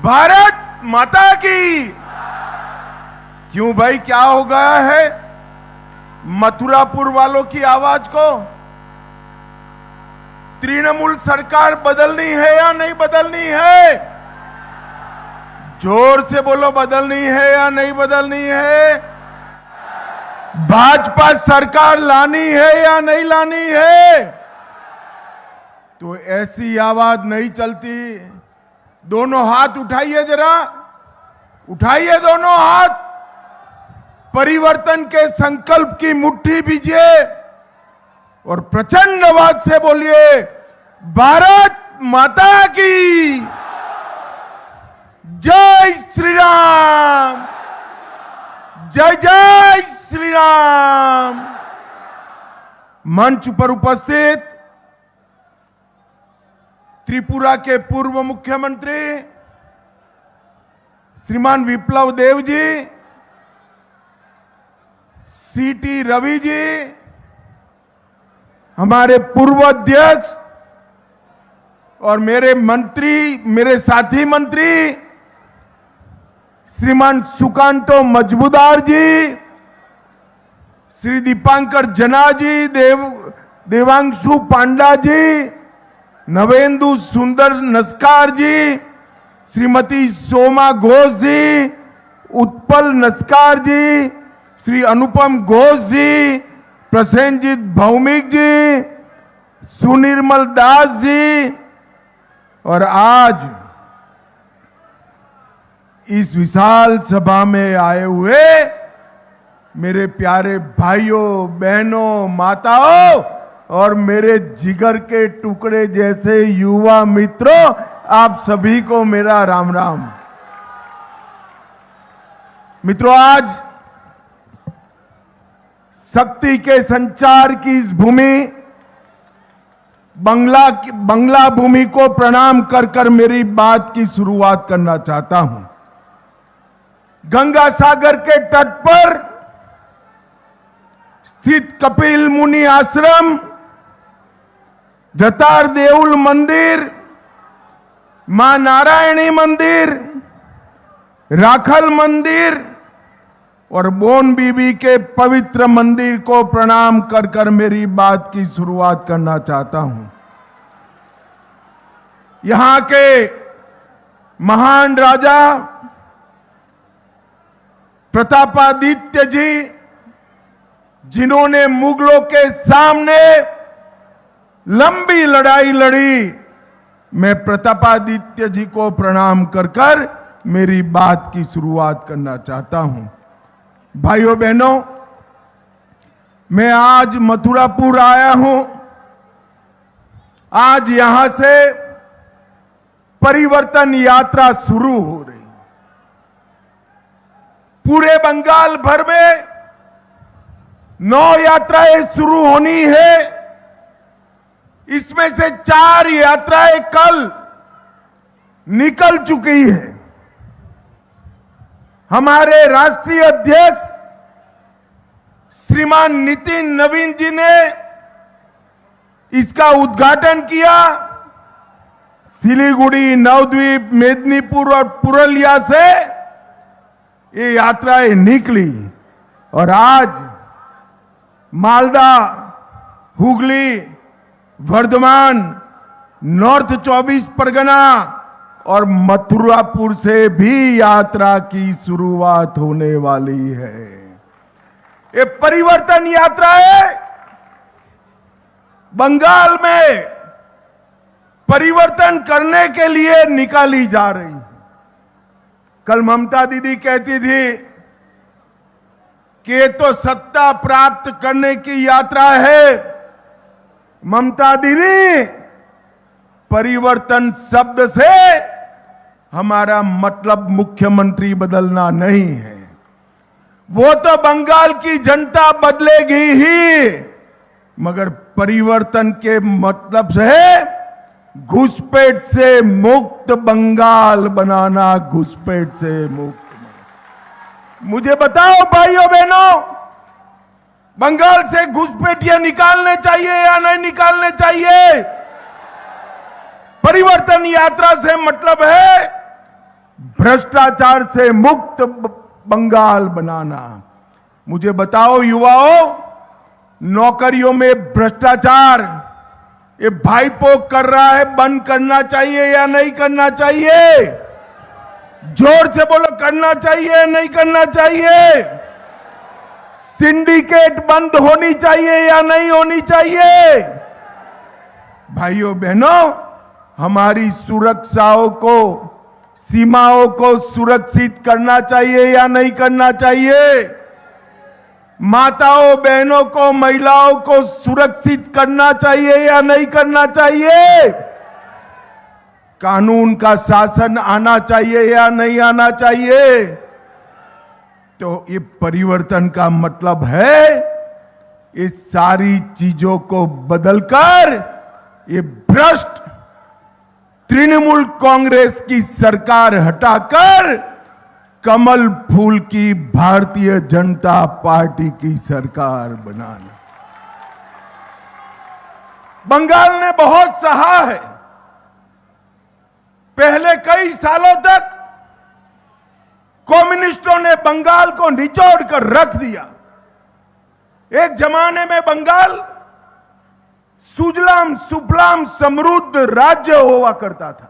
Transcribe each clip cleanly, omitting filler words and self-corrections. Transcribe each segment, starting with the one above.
भारत माता की। क्यों भाई, क्या हो गया है मथुरापुर वालों की आवाज को? तृणमूल सरकार बदलनी है या नहीं बदलनी है? जोर से बोलो, बदलनी है या नहीं बदलनी है? भाजपा सरकार लानी है या नहीं लानी है? तो ऐसी आवाज नहीं चलती। दोनों हाथ उठाइए, जरा उठाइए दोनों हाथ। परिवर्तन के संकल्प की मुट्ठी बीजिए और प्रचंड आवाज से बोलिए, भारत माता की जय श्री राम, जय जय श्री राम। मंच पर उपस्थित त्रिपुरा के पूर्व मुख्यमंत्री श्रीमान विप्लव देव जी, सीटी रवि जी, हमारे पूर्व अध्यक्ष और मेरे साथी मंत्री श्रीमान सुकांतो मजबूदार जी, श्री दीपांकर जना जी, देवांशु पांडा जी, नवेंदु सुंदर नस्कार जी, श्रीमती सोमा घोष जी, उत्पल नस्कार जी, श्री अनुपम घोष जी, प्रसेनजीत भौमिक जी, सुनिर्मल दास जी, और आज इस विशाल सभा में आए हुए मेरे प्यारे भाइयों बहनों माताओं और मेरे जिगर के टुकड़े जैसे युवा मित्रों, आप सभी को मेरा राम राम। मित्रों, आज शक्ति के संचार की इस भूमि बंगला भूमि को प्रणाम कर कर मेरी बात की शुरुआत करना चाहता हूं। गंगा सागर के तट पर स्थित कपिल मुनि आश्रम, जतार देउल मंदिर, मां नारायणी मंदिर, राखल मंदिर और बोन बीबी के पवित्र मंदिर को प्रणाम कर कर मेरी बात की शुरुआत करना चाहता हूं। यहां के महान राजा प्रतापादित्य जी, जिन्होंने मुगलों के सामने लंबी लड़ाई लड़ी, मैं प्रतापादित्य जी को प्रणाम कर कर मेरी बात की शुरुआत करना चाहता हूं। भाइयों बहनों, मैं आज मथुरापुर आया हूं। आज यहां से परिवर्तन यात्रा शुरू हो रही। पूरे बंगाल भर में 9 यात्राएं शुरू होनी है। इसमें से 4 यात्राएं कल निकल चुकी है। हमारे राष्ट्रीय अध्यक्ष श्रीमान नितिन नवीन जी ने इसका उद्घाटन किया। सिलीगुड़ी, नवद्वीप, मेदिनीपुर और पुरुलिया से ये यात्राएं निकली और आज मालदा, हुगली, वर्धमान, नॉर्थ 24 परगना और मथुरापुर से भी यात्रा की शुरुआत होने वाली है। ये परिवर्तन यात्रा है। बंगाल में परिवर्तन करने के लिए निकाली जा रही। कल ममता दीदी कहती थी कि ये तो सत्ता प्राप्त करने की यात्रा है। ममता दीदी, परिवर्तन शब्द से हमारा मतलब मुख्यमंत्री बदलना नहीं है। वो तो बंगाल की जनता बदलेगी ही, मगर परिवर्तन के मतलब से घुसपैठ से मुक्त बंगाल बनाना, घुसपैठ से मुक्त। मुझे बताओ भाइयों बहनों, बंगाल से घुसपैठियां निकालने चाहिए या नहीं निकालने चाहिए? परिवर्तन यात्रा से मतलब है भ्रष्टाचार से मुक्त बंगाल बनाना। मुझे बताओ युवाओं, नौकरियों में भ्रष्टाचार ये भाईपो कर रहा है, बंद करना चाहिए या नहीं करना चाहिए? जोर से बोलो, करना चाहिए या नहीं करना चाहिए? सिंडिकेट बंद होनी चाहिए या नहीं होनी चाहिए? भाइयों बहनों, हमारी सुरक्षाओं को, सीमाओं को सुरक्षित करना चाहिए या नहीं करना चाहिए? माताओं बहनों को, महिलाओं को सुरक्षित करना चाहिए या नहीं करना चाहिए? कानून का शासन आना चाहिए या नहीं आना चाहिए? तो ये परिवर्तन का मतलब है ये सारी चीजों को बदलकर ये भ्रष्ट तृणमूल कांग्रेस की सरकार हटाकर कमल फूल की भारतीय जनता पार्टी की सरकार बनाना। बंगाल ने बहुत सहा है। पहले कई सालों तक कम्युनिस्टों ने बंगाल को निचोड़ कर रख दिया। एक जमाने में बंगाल सुजलाम सुफलाम समृद्ध राज्य हुआ करता था।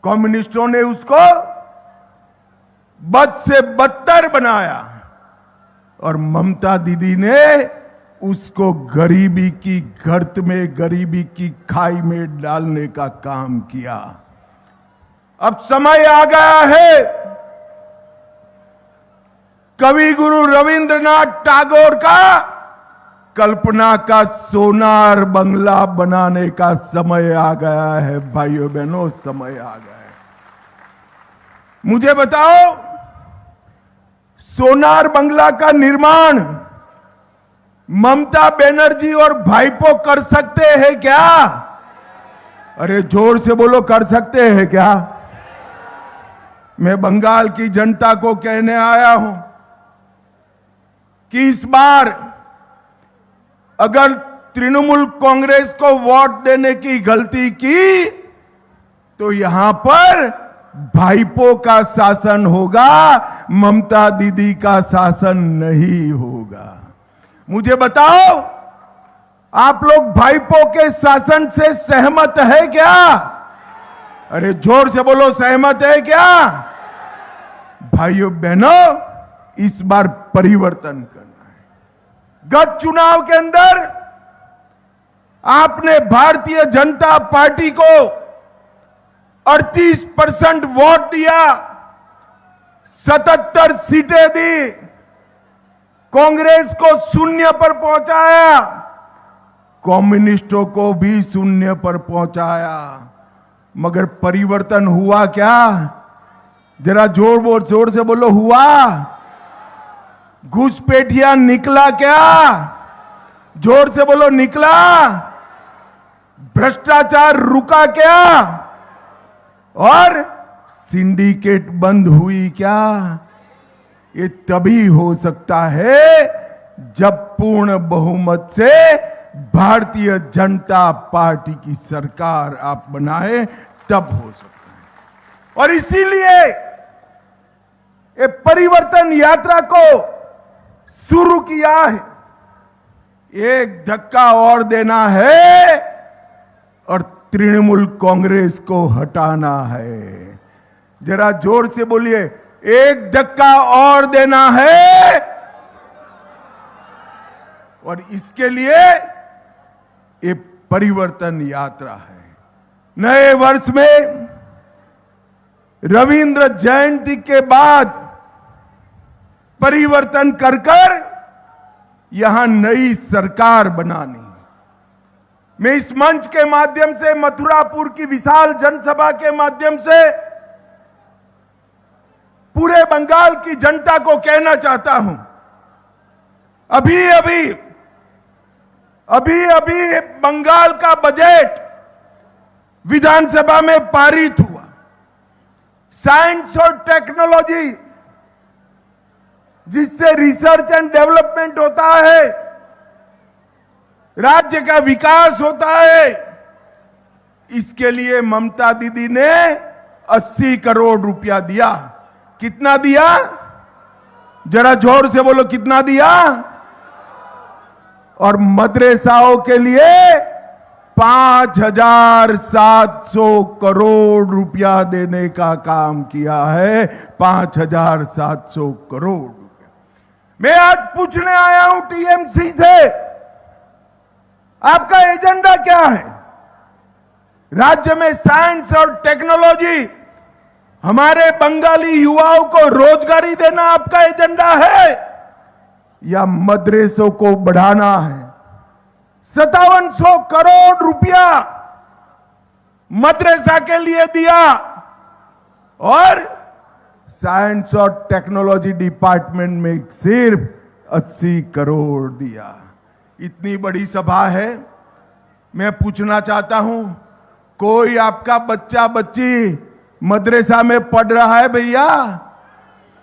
कम्युनिस्टों ने उसको बद से बदतर बनाया और ममता दीदी ने उसको गरीबी की गर्त में, गरीबी की खाई में डालने का काम किया। अब समय आ गया है कवि गुरु रविंद्रनाथ टैगोर का कल्पना का सोनार बंगला बनाने का समय आ गया है। भाइयों बहनों, समय आ गया है। मुझे बताओ, सोनार बंगला का निर्माण ममता बनर्जी और भाईपो कर सकते हैं क्या? अरे जोर से बोलो, कर सकते हैं क्या? मैं बंगाल की जनता को कहने आया हूं कि इस बार अगर तृणमूल कांग्रेस को वोट देने की गलती की तो यहां पर भाईपो का शासन होगा, ममता दीदी का शासन नहीं होगा। मुझे बताओ, आप लोग भाईपो के शासन से सहमत है क्या? अरे जोर से बोलो, सहमत है क्या? भाइयों बहनों, इस बार परिवर्तन करना है। गत चुनाव के अंदर आपने भारतीय जनता पार्टी को 38% वोट दिया, 77 सीटें दी, कांग्रेस को 0 पर पहुंचाया, कम्युनिस्टों को भी 0 पर पहुंचाया। मगर परिवर्तन हुआ क्या? जरा जोर से बोलो, हुआ? घुसपैठिया निकला क्या? जोर से बोलो, निकला? भ्रष्टाचार रुका क्या? और सिंडिकेट बंद हुई क्या? ये तभी हो सकता है जब पूर्ण बहुमत से भारतीय जनता पार्टी की सरकार आप बनाए, तब हो सकता है। और इसीलिए ये परिवर्तन यात्रा को शुरू किया है। एक धक्का और देना है और तृणमूल कांग्रेस को हटाना है। जरा जोर से बोलिए, एक धक्का और देना है। और इसके लिए ये परिवर्तन यात्रा है। नए वर्ष में रविंद्र जयंती के बाद परिवर्तन कर यहां नई सरकार बनानी। मैं इस मंच के माध्यम से, मथुरापुर की विशाल जनसभा के माध्यम से पूरे बंगाल की जनता को कहना चाहता हूं, अभी बंगाल का बजट विधानसभा में पारित हुआ। साइंस और टेक्नोलॉजी, जिससे रिसर्च एंड डेवलपमेंट होता है, राज्य का विकास होता है, इसके लिए ममता दीदी ने 80 करोड़ रुपया दिया। कितना दिया? जरा जोर से बोलो, कितना दिया? और मदरसाओं के लिए 5,700 करोड़ रुपया देने का काम किया है। 5,700 करोड़ रुपया। मैं आज पूछने आया हूं टीएमसी से, आपका एजेंडा क्या है? राज्य में साइंस और टेक्नोलॉजी, हमारे बंगाली युवाओं को रोजगारी देना आपका एजेंडा है या मदरसों को बढ़ाना है? 5700 करोड़ रुपया मदरसा के लिए दिया और साइंस और टेक्नोलॉजी डिपार्टमेंट में सिर्फ 80 करोड़ दिया। इतनी बड़ी सभा है। मैं पूछना चाहता हूं, कोई आपका बच्चा बच्ची मदरसा में पढ़ रहा है? भैया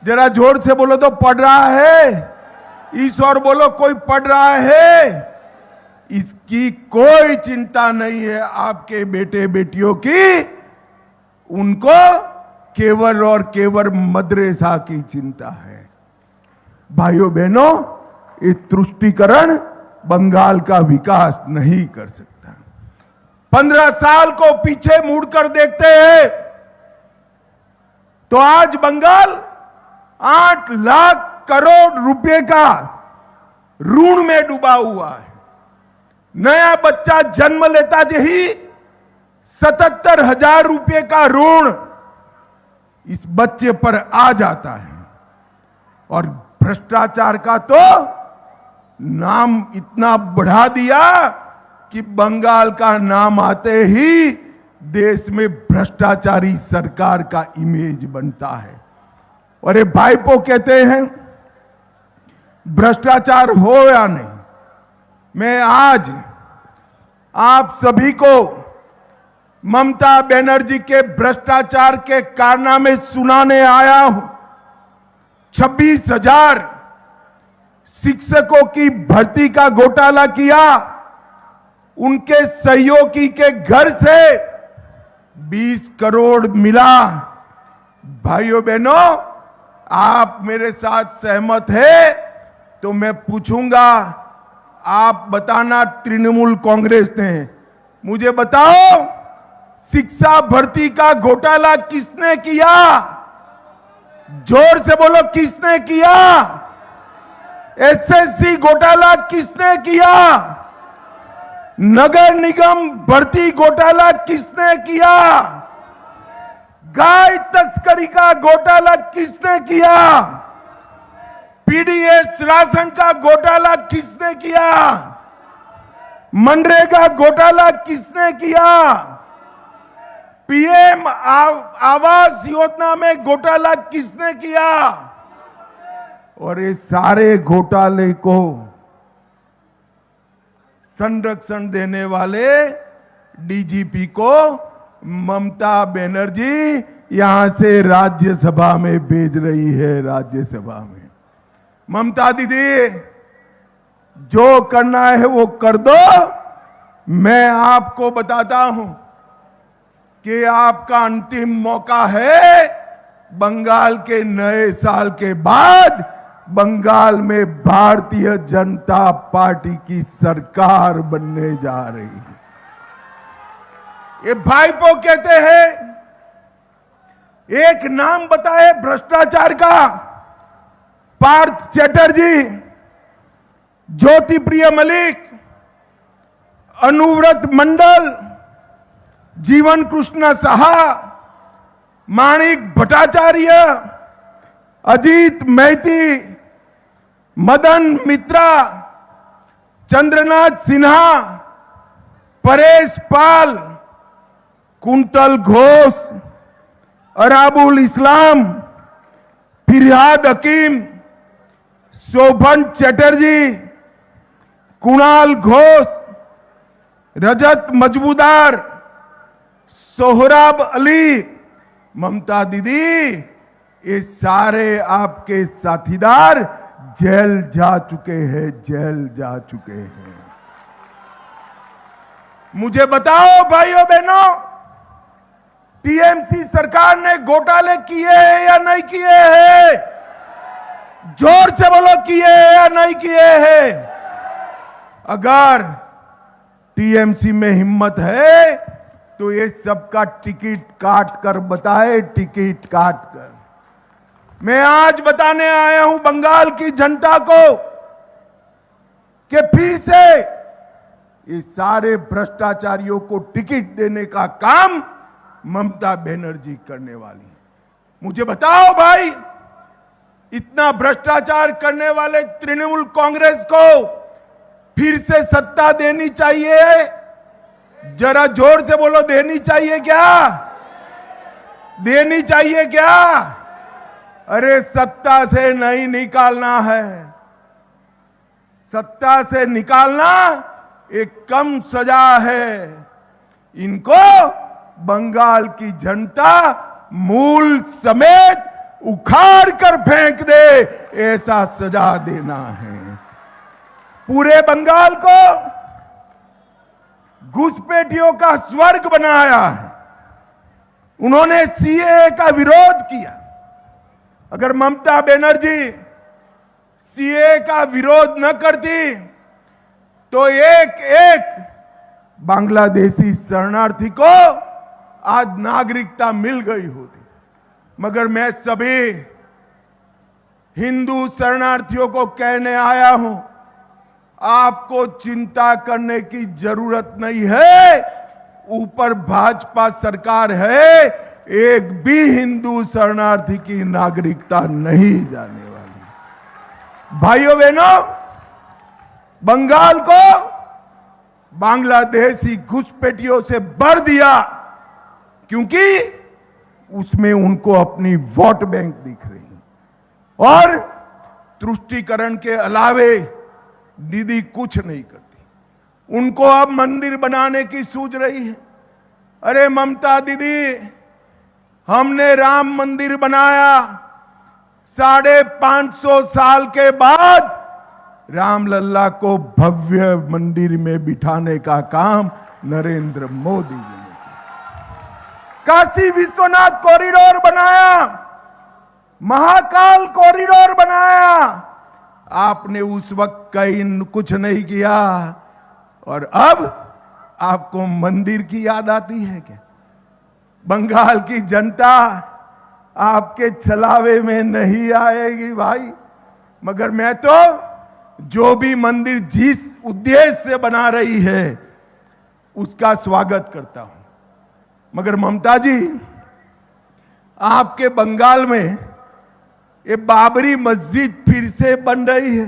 जरा जोर से बोलो तो, पढ़ रहा है? ईश्वर बोलो, कोई पढ़ रहा है? इसकी कोई चिंता नहीं है आपके बेटे बेटियों की, उनको केवल और केवल मदरसा की चिंता है। भाइयों बहनों, ये तुष्टीकरण बंगाल का विकास नहीं कर सकता। 15 साल को पीछे मुड़कर देखते हैं तो आज बंगाल 8 लाख करोड़ रुपए का ऋण में डूबा हुआ है। नया बच्चा जन्म लेता ही 77,000 रुपए का ऋण इस बच्चे पर आ जाता है। और भ्रष्टाचार का तो नाम इतना बढ़ा दिया कि बंगाल का नाम आते ही देश में भ्रष्टाचारी सरकार का इमेज बनता है। और ये भाईपो कहते हैं भ्रष्टाचार हो या नहीं। मैं आज आप सभी को ममता बनर्जी के भ्रष्टाचार के कारनामे सुनाने आया हूं। 26,000 शिक्षकों की भर्ती का घोटाला किया, उनके सहयोगी के घर से 20 करोड़ मिला। भाइयों बहनों, आप मेरे साथ सहमत है तो मैं पूछूंगा, आप बताना तृणमूल कांग्रेस ने, मुझे बताओ शिक्षा भर्ती का घोटाला किसने किया? जोर से बोलो, किसने किया? एसएससी घोटाला किसने किया? नगर निगम भर्ती घोटाला किसने किया? गाय तस्करी का घोटाला किसने किया? पीडीएस राशन का घोटाला किसने किया? मनरेगा घोटाला किसने किया? पीएम आवास योजना में घोटाला किसने किया? और ये सारे घोटाले को संरक्षण देने वाले डीजीपी को ममता बनर्जी यहां से राज्यसभा में भेज रही है। राज्यसभा में ममता दीदी, जो करना है वो कर दो। मैं आपको बताता हूं कि आपका अंतिम मौका है। बंगाल के नए साल के बाद बंगाल में भारतीय जनता पार्टी की सरकार बनने जा रही है। ये भाईपो कहते हैं, एक नाम बताए भ्रष्टाचार का, पार्थ चैटर्जी, ज्योति प्रिय मलिक, अनुव्रत मंडल, जीवन कृष्ण साहा, माणिक भट्टाचार्य, अजीत मैती, मदन मित्रा, चंद्रनाथ सिन्हा, परेश पाल, कुंतल घोष, अराबुल इस्लाम, फिरहाद हकीम, शोभन चैटर्जी, कुणाल घोष, रजत मजबूदार, सोहराब अली। ममता दीदी, ये सारे आपके साथीदार जेल जा चुके हैं, जेल जा चुके हैं। मुझे बताओ भाइयों बहनों, टीएमसी सरकार ने घोटाले किए हैं या नहीं किए हैं? जोर से बोलो, किए हैं या नहीं किए हैं? अगर टीएमसी में हिम्मत है तो ये सबका टिकट काट कर बताए, टिकट काट कर। मैं आज बताने आया हूं बंगाल की जनता को कि फिर से ये सारे भ्रष्टाचारियों को टिकट देने का काम ममता बनर्जी करने वाली है। मुझे बताओ भाई, इतना भ्रष्टाचार करने वाले तृणमूल कांग्रेस को फिर से सत्ता देनी चाहिए? जरा जोर से बोलो, देनी चाहिए क्या? देनी चाहिए क्या? अरे सत्ता से नहीं निकालना है, सत्ता से निकालना एक कम सजा है। इनको बंगाल की जनता मूल समेत उखाड़ कर फेंक दे, ऐसा सजा देना है। पूरे बंगाल को घुसपैठियों का स्वर्ग बनाया है। उन्होंने सीएए का विरोध किया। अगर ममता बनर्जी सीएए का विरोध न करती तो एक एक बांग्लादेशी शरणार्थी को आज नागरिकता मिल गई होती। मगर मैं सभी हिंदू शरणार्थियों को कहने आया हूं, आपको चिंता करने की जरूरत नहीं है। ऊपर भाजपा सरकार है, एक भी हिंदू शरणार्थी की नागरिकता नहीं जाने वाली। भाइयों बहनों, बंगाल को बांग्लादेशी घुसपैठियों से भर दिया, क्योंकि उसमें उनको अपनी वोट बैंक दिख रही है। और तुष्टीकरण के अलावे दीदी कुछ नहीं करती। उनको अब मंदिर बनाने की सूझ रही है। अरे ममता दीदी, हमने राम मंदिर बनाया, 550 साल के बाद रामलल्ला को भव्य मंदिर में बिठाने का काम नरेंद्र मोदी जी ने किया। काशी विश्वनाथ कॉरिडोर बनाया, महाकाल कॉरिडोर बनाया। आपने उस वक्त कहीं कुछ नहीं किया और अब आपको मंदिर की याद आती है क्या? बंगाल की जनता आपके छलावे में नहीं आएगी भाई। मगर मैं तो जो भी मंदिर जिस उद्देश्य से बना रही है उसका स्वागत करता हूं। मगर ममता जी, आपके बंगाल में ये बाबरी मस्जिद फिर से बन रही है,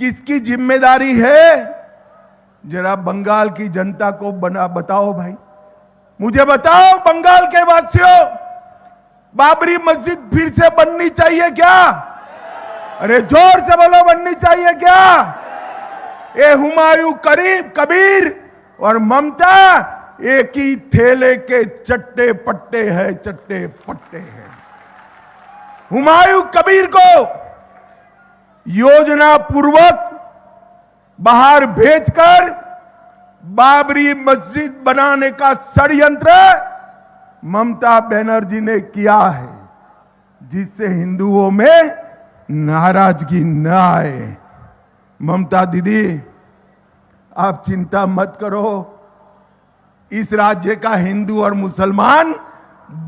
किसकी जिम्मेदारी है? जरा बंगाल की जनता को बताओ भाई, मुझे बताओ बंगाल के वासियों, बाबरी मस्जिद फिर से बननी चाहिए क्या? अरे जोर से बोलो, बननी चाहिए क्या? ये हुमायूं कबीर और ममता एक ही थैले के चट्टे पट्टे हैं, चट्टे पट्टे हैं। हुमायूं कबीर को योजना पूर्वक बाहर भेजकर बाबरी मस्जिद बनाने का षड्यंत्र ममता बनर्जी ने किया है, जिससे हिंदुओं में नाराजगी न आए। ममता दीदी, आप चिंता मत करो, इस राज्य का हिंदू और मुसलमान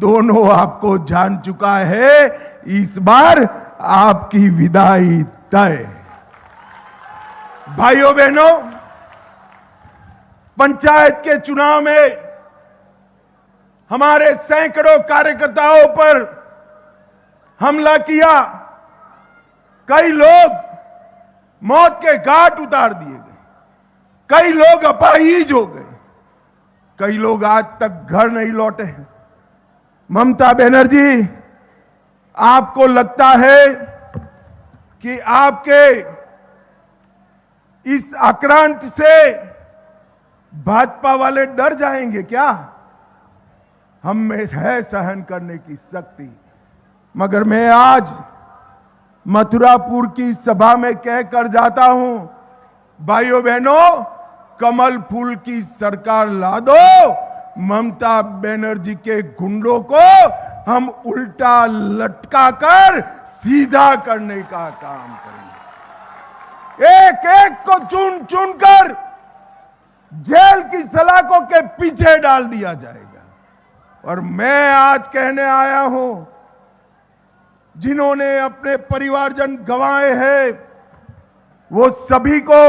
दोनों आपको जान चुका है। इस बार आपकी विदाई तय। भाइयों बहनों, पंचायत के चुनाव में हमारे सैकड़ों कार्यकर्ताओं पर हमला किया। कई लोग मौत के घाट उतार दिए गए, कई लोग अपाहिज हो गए, कई लोग आज तक घर नहीं लौटे हैं। ममता बनर्जी, आपको लगता है कि आपके इस आक्रांत से भाजपा वाले डर जाएंगे क्या? हम में है सहन करने की शक्ति। मगर मैं आज मथुरापुर की सभा में कहकर जाता हूं, भाइयों बहनों, कमल फूल की सरकार ला दो, ममता बनर्जी के गुंडों को हम उल्टा लटका कर सीधा करने का काम करेंगे। एक एक को चुन चुन कर जेल की सलाखों के पीछे डाल दिया जाएगा। और मैं आज कहने आया हूं, जिन्होंने अपने परिवारजन गंवाए हैं, वो सभी को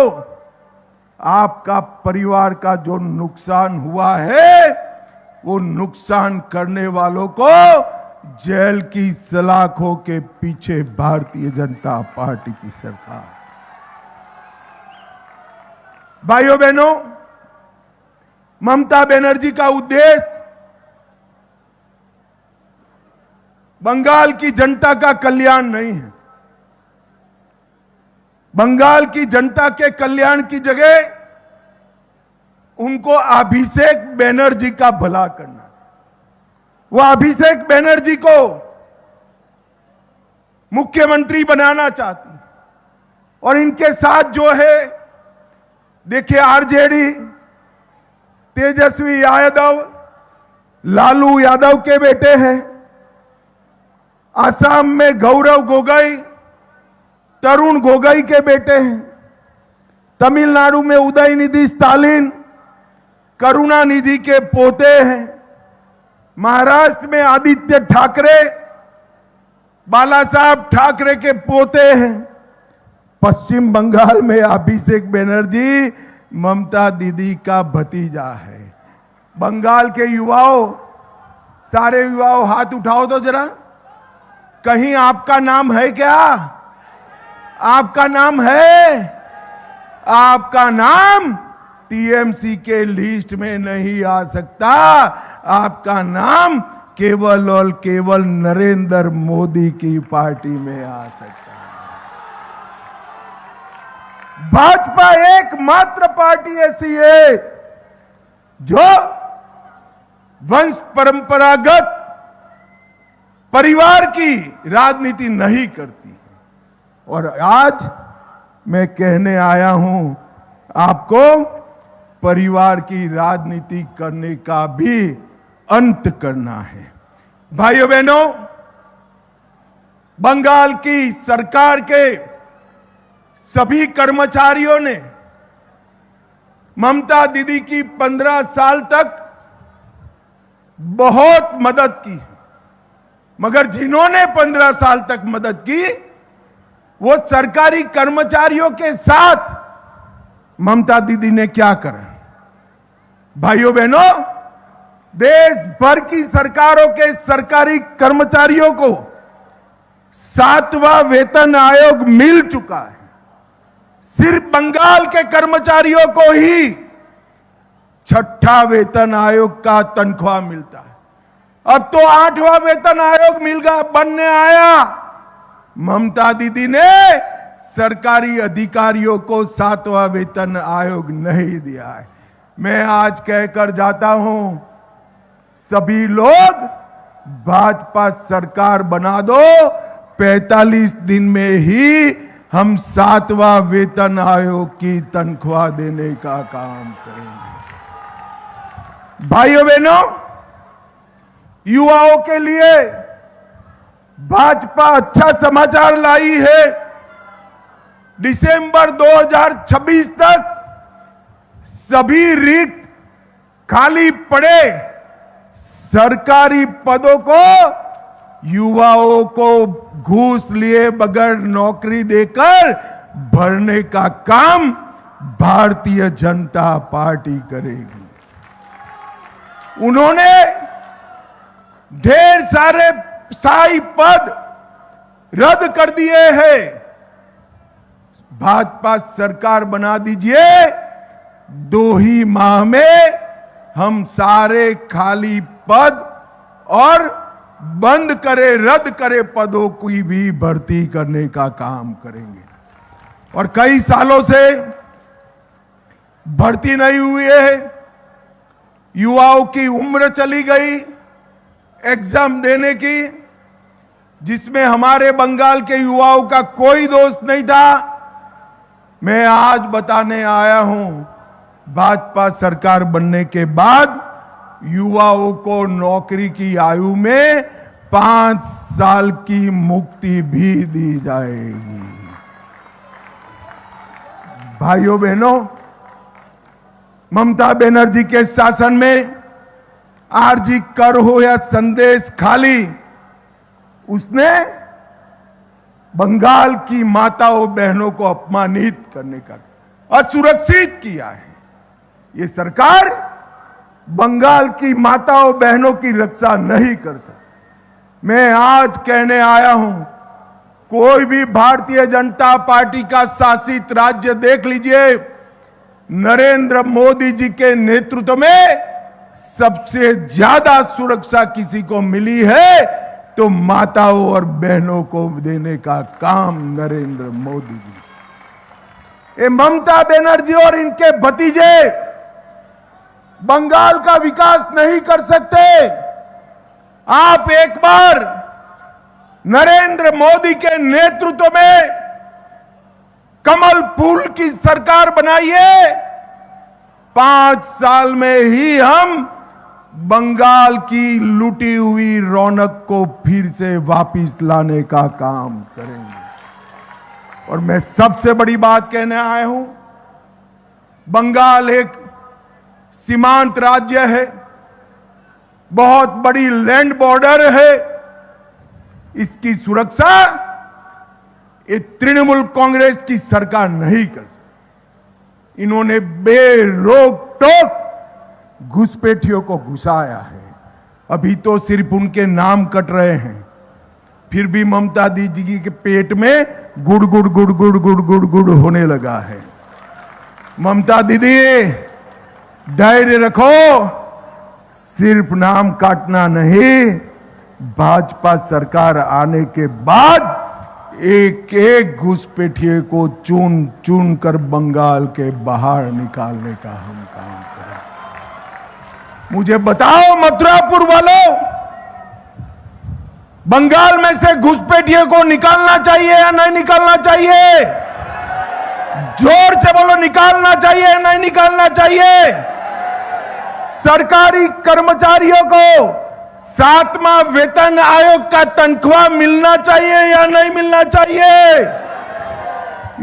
आपका परिवार का जो नुकसान हुआ है, वो नुकसान करने वालों को जेल की सलाखों के पीछे भारतीय जनता पार्टी की सरकार। भाइयों बहनों, ममता बनर्जी का उद्देश्य बंगाल की जनता का कल्याण नहीं है। बंगाल की जनता के कल्याण की जगह उनको अभिषेक बनर्जी का भला करना। वो अभिषेक बनर्जी को मुख्यमंत्री बनाना चाहती, और इनके साथ जो है, देखिए, आरजेडी, तेजस्वी यादव, लालू यादव के बेटे हैं। आसाम में गौरव गोगोई, तरुण गोगोई के बेटे हैं। तमिलनाडु में उदयनिधि स्टालिन, करुणानिधि के पोते हैं। महाराष्ट्र में आदित्य ठाकरे, बाला साहब ठाकरे के पोते हैं। पश्चिम बंगाल में अभिषेक बनर्जी ममता दीदी का भतीजा है। बंगाल के युवाओं, सारे युवाओं हाथ उठाओ तो जरा, कहीं आपका नाम है क्या? आपका नाम है? आपका नाम टीएमसी के लिस्ट में नहीं आ सकता। आपका नाम केवल और केवल नरेंद्र मोदी की पार्टी में आ सकता है। भाजपा एकमात्र पार्टी ऐसी है जो वंश परंपरागत परिवार की राजनीति नहीं करती है। और आज मैं कहने आया हूं आपको, परिवार की राजनीति करने का भी अंत करना है। भाइयों बहनों, बंगाल की सरकार के सभी कर्मचारियों ने ममता दीदी की 15 साल तक बहुत मदद की, मगर जिन्होंने 15 साल तक मदद की, वो सरकारी कर्मचारियों के साथ ममता दीदी ने क्या करा? भाइयों बहनों, देश भर की सरकारों के सरकारी कर्मचारियों को 7वां वेतन आयोग मिल चुका है। सिर्फ बंगाल के कर्मचारियों को ही 6ठा वेतन आयोग का तनख्वाह मिलता है। अब तो 8वां वेतन आयोग मिलगा बनने आया। ममता दीदी ने सरकारी अधिकारियों को 7वां वेतन आयोग नहीं दिया है। मैं आज कहकर जाता हूं, सभी लोग भाजपा सरकार बना दो, 45 दिन में ही हम 7वां वेतन आयोग की तनख्वाह देने का काम करेंगे। भाइयों बहनों, युवाओं के लिए भाजपा अच्छा समाचार लाई है। दिसंबर 2026 तक सभी रिक्त खाली पड़े सरकारी पदों को युवाओं को घूस लिए बगैर नौकरी देकर भरने का काम भारतीय जनता पार्टी करेगी। उन्होंने ढेर सारे स्थायी पद रद्द कर दिए हैं। भाजपा सरकार बना दीजिए, 2 ही माह में हम सारे खाली पद और बंद करे, रद्द करे पदों की भी भर्ती करने का काम करेंगे। और कई सालों से भर्ती नहीं हुई है। युवाओं की उम्र चली गई एग्जाम देने की, जिसमें हमारे बंगाल के युवाओं का कोई दोष नहीं था। मैं आज बताने आया हूं, भाजपा सरकार बनने के बाद युवाओं को नौकरी की आयु में 5 साल की मुक्ति भी दी जाएगी। भाइयों बहनों, ममता बनर्जी के शासन में आरजी कर हो या संदेश खाली, उसने बंगाल की माताओं बहनों को अपमानित करने का, असुरक्षित किया है। ये सरकार बंगाल की माताओं बहनों की रक्षा नहीं कर सकती। मैं आज कहने आया हूं, कोई भी भारतीय जनता पार्टी का शासित राज्य देख लीजिए, नरेंद्र मोदी जी के नेतृत्व में सबसे ज्यादा सुरक्षा किसी को मिली है तो माताओं और बहनों को देने का काम नरेंद्र मोदी जी। ये ममता बनर्जी और इनके भतीजे बंगाल का विकास नहीं कर सकते। आप एक बार नरेंद्र मोदी के नेतृत्व में कमल फूल की सरकार बनाइए, 5 साल में ही हम बंगाल की लूटी हुई रौनक को फिर से वापस लाने का काम करेंगे। और मैं सबसे बड़ी बात कहने आया हूं, बंगाल एक सीमांत राज्य है, बहुत बड़ी लैंड बॉर्डर है। इसकी सुरक्षा ये तृणमूल कांग्रेस की सरकार नहीं कर सकती। इन्होंने बेरोक टोक घुसपैठियों को घुसाया है। अभी तो सिर्फ उनके नाम कट रहे हैं, फिर भी ममता दीदी के पेट में गुड़ गुड़ गुड़ गुड़ गुड़ गुड़ गुड़ होने लगा है। ममता दीदी धैर्य रखो, सिर्फ नाम काटना नहीं, भाजपा सरकार आने के बाद एक एक घुसपैठिए को चुन चुन कर बंगाल के बाहर निकालने का हम काम करें। मुझे बताओ मथुरापुर वालों, बंगाल में से घुसपैठिए को निकालना चाहिए या नहीं निकालना चाहिए? जोर से बोलो, निकालना चाहिए या नहीं निकालना चाहिए? सरकारी कर्मचारियों को 7वां वेतन आयोग का तनख्वाह मिलना चाहिए या नहीं मिलना चाहिए?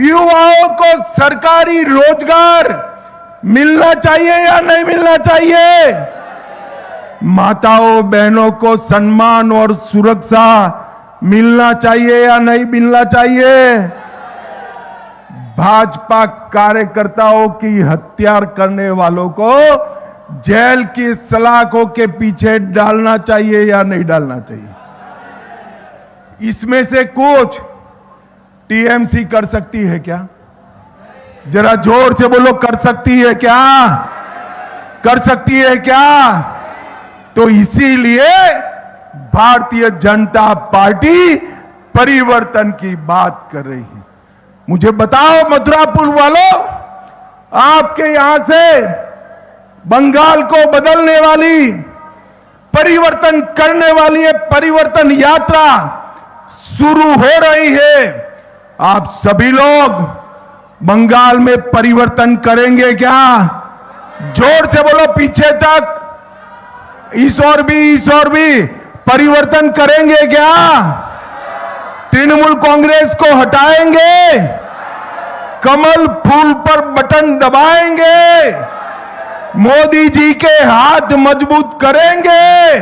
युवाओं को सरकारी रोजगार मिलना चाहिए या नहीं मिलना चाहिए? माताओं बहनों को सम्मान और सुरक्षा मिलना चाहिए या नहीं मिलना चाहिए? भाजपा कार्यकर्ताओं की हत्या करने वालों को जेल की सलाखों के पीछे डालना चाहिए या नहीं डालना चाहिए? इसमें से कुछ टीएमसी कर सकती है क्या? जरा जोर से बोलो, कर सकती है क्या? कर सकती है क्या? तो इसीलिए भारतीय जनता पार्टी परिवर्तन की बात कर रही है। मुझे बताओ मथुरापुर वालों, आपके यहां से बंगाल को बदलने वाली, परिवर्तन करने वाली ये परिवर्तन यात्रा शुरू हो रही है। आप सभी लोग बंगाल में परिवर्तन करेंगे क्या? जोर से बोलो, पीछे तक, इस और भी परिवर्तन करेंगे क्या? तृणमूल कांग्रेस को हटाएंगे? कमल फूल पर बटन दबाएंगे? मोदी जी के हाथ मजबूत करेंगे?